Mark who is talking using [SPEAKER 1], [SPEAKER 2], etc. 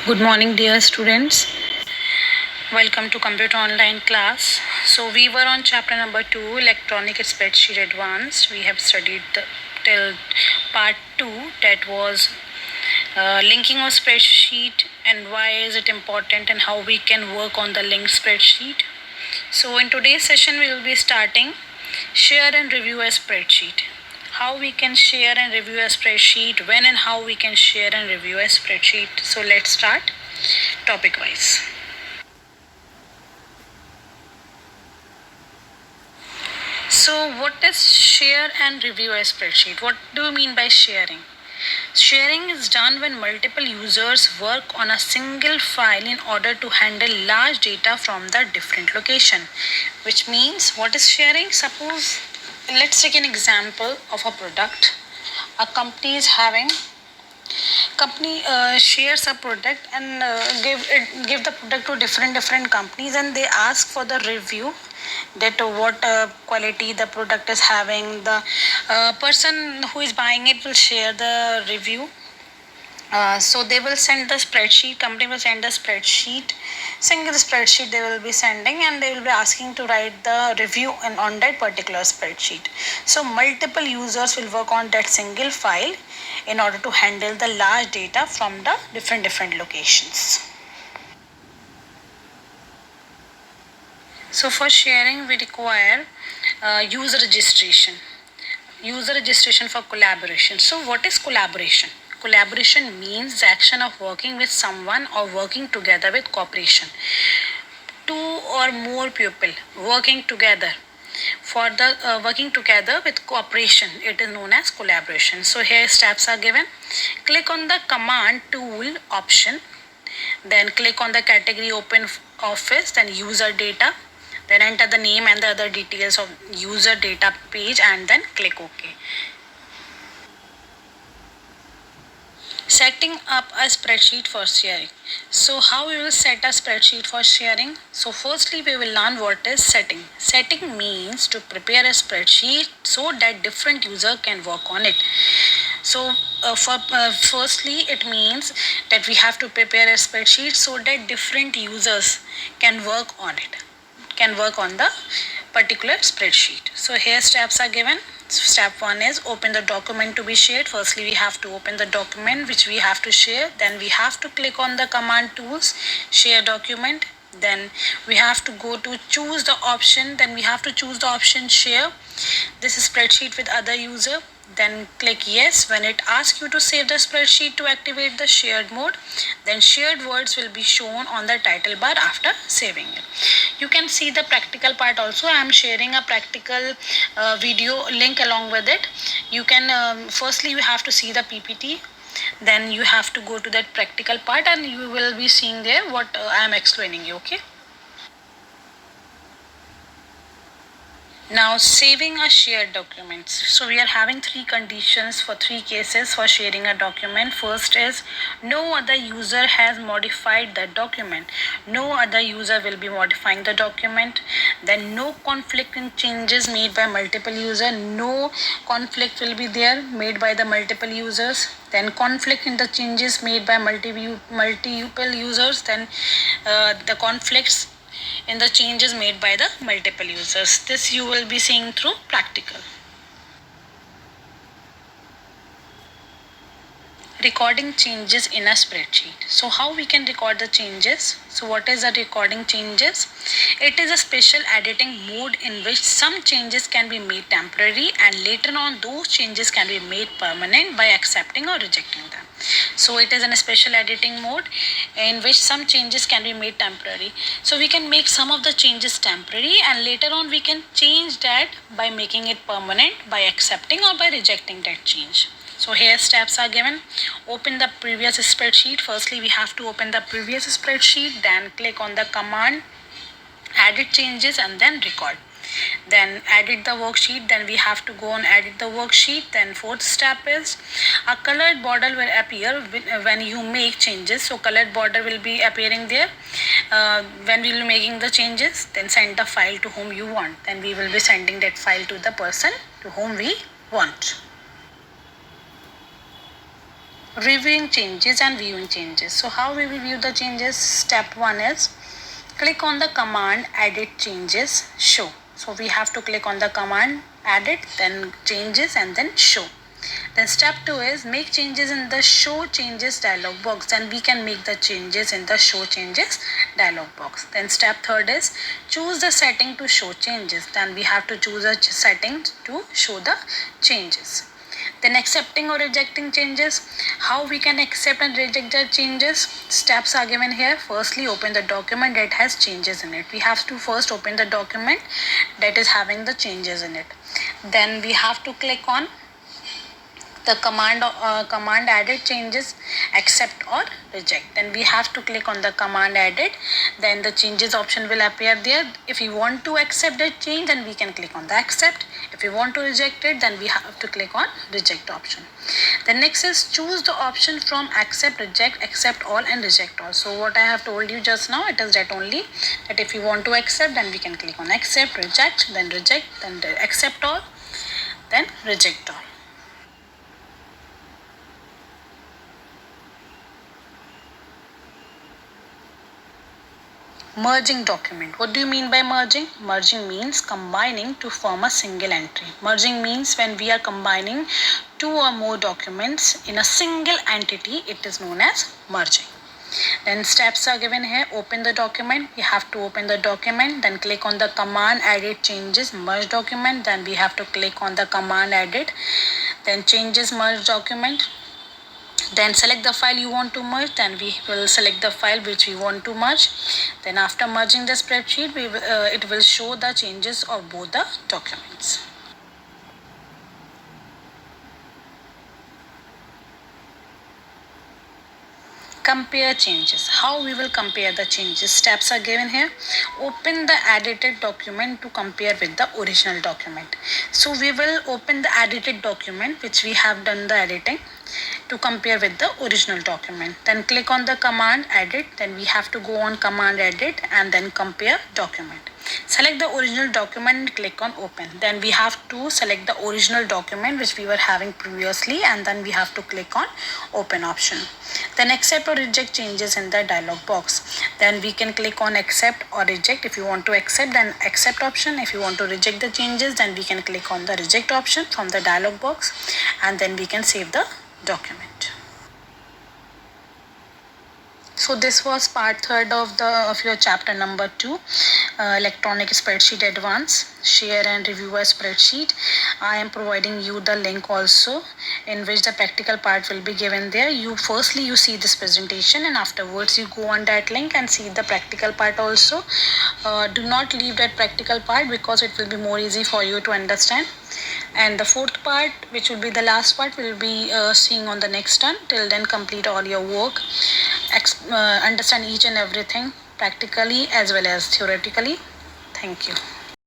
[SPEAKER 1] Good morning, dear students. Welcome to Computer Online class. So we were on chapter number 2, Electronic Spreadsheet Advanced. We have studied till part 2, that was linking of spreadsheet and why is it important and how we can work on the linked spreadsheet. So in today's session, we will be starting share and review a spreadsheet. How we can share and review a spreadsheet, when and how we can share and review a spreadsheet. So let's start topic wise. So, what is share and review a spreadsheet? What do you mean by sharing? Sharing is done when multiple users work on a single file in order to handle large data from the different location. Which means, what is sharing? Suppose, let's take an example of a product. A company is having shares a product and give the product to different companies, and they ask for the review that what quality the product is having. The person who is buying it will share the review. So they will send the spreadsheet, company will send the spreadsheet, single spreadsheet they will be sending, and they will be asking to write the review on that particular spreadsheet. So multiple users will work on that single file in order to handle the large data from the different locations. So for sharing we require user registration. User registration for collaboration. So what is collaboration? Collaboration means the action of working with someone or working together with cooperation. Two or more people working together. For the working together with cooperation, it is known as collaboration. So here steps are given. Click on the command tool option, then click on the category open office, then user data, then enter the name and the other details of user data page, and then click OK. Setting up a spreadsheet for sharing. So how we will set a spreadsheet for sharing? So firstly we will learn what is setting. Setting means to prepare a spreadsheet so that different user can work on it. So firstly it means that we have to prepare a spreadsheet so that different users can work on it, can work on the particular spreadsheet. So here steps are given. Step 1 is open the document to be shared. Firstly we have to open the document which we have to share. Then we have to click on the command tools, share document. Then we have to go to choose the option. Then we have to choose the option share this spreadsheet with other user. Then click yes when it asks you to save the spreadsheet to activate the shared mode. Then shared words will be shown on the title bar after saving it. You can see the practical part also. I am sharing a practical video link along with it. You can firstly you have to see the PPT, then you have to go to that practical part and you will be seeing there what I am explaining you. Okay. Now, saving a shared document. So, we are having three conditions for three cases for sharing a document. First is no other user has modified the document. No other user will be modifying the document. Then, no conflict in changes made by multiple users. No conflict will be there made by the multiple users. Then, conflict in the changes made by multiple users. Then, the conflicts in the changes made by the multiple users. This you will be seeing through practical. Recording changes in a spreadsheet. So how we can record the changes? So what is a recording changes? It is a special editing mode in which some changes can be made temporary and later on those changes can be made permanent by accepting or rejecting them. So it is in a special editing mode in which some changes can be made temporary. So we can make some of the changes temporary and later on we can change that by making it permanent by accepting or by rejecting that change. So here steps are given. Open the previous spreadsheet. Firstly, we have to open the previous spreadsheet, then click on the command, edit changes and then record. Then edit the worksheet. Then we have to go on edit the worksheet. Then fourth step is a colored border will appear when you make changes. So colored border will be appearing there when we will be making the changes. Then send the file to whom you want. Then we will be sending that file to the person to whom we want. reviewing changes and viewing changes. So how we will view the changes? Step 1 is click on the command edit changes show. So we have to click on the command edit, then changes, and then show. Then step 2 is make changes in the show changes dialog box. Then we can make the changes in the show changes dialog box. Then step 3 is choose the setting to show changes. Then we have to choose a setting to show the changes. Then accepting or rejecting changes. How we can accept and reject the changes? Steps are given here. Firstly, open the document that has changes in it. We have to first open the document that is having the changes in it. Then we have to click on the command edit changes, accept or reject. Then we have to click on the command edit, then the changes option will appear there. If we want to accept the change, then we can click on the accept. If we want to reject it, then we have to click on reject option. The next is choose the option from accept, reject, accept all, and reject all. So what I have told you just now, it is that only that if you want to accept, then we can click on accept, reject, then accept all, then reject all. Merging document. What do you mean by merging? Merging means combining to form a single entry. Merging means when we are combining two or more documents in a single entity, it is known as merging. Then steps are given here. Open the document. We have to open the document. Then click on the command edit changes merge document. Then we have to click on the command edit. Then changes merge document. Then select the file you want to merge. Then we will select the file which we want to merge. Then after merging the spreadsheet, it will show the changes of both the documents. Compare changes. How we will compare the changes? Steps are given here. Open the edited document to compare with the original document. So we will open the edited document which we have done the editing to compare with the original document. Then click on the command edit. Then we have to go on command edit and then compare document. Select the original document and click on open. Then we have to select the original document which we were having previously, and then we have to click on open option. Then accept or reject changes in the dialog box. Then we can click on accept or reject. If you want to accept, then accept option. If you want to reject the changes, then we can click on the reject option from the dialog box, and then we can save the document. So this was part third of your chapter number 2, electronic spreadsheet advance, share and review a spreadsheet. I am providing you the link also in which the practical part will be given there. You see this presentation, and afterwards you go on that link and see the practical part also. Do not leave that practical part because it will be more easy for you to understand. And the fourth part, which will be the last part, will be seeing on the next turn. Till then, complete all your work, understand each and everything practically as well as theoretically. Thank you.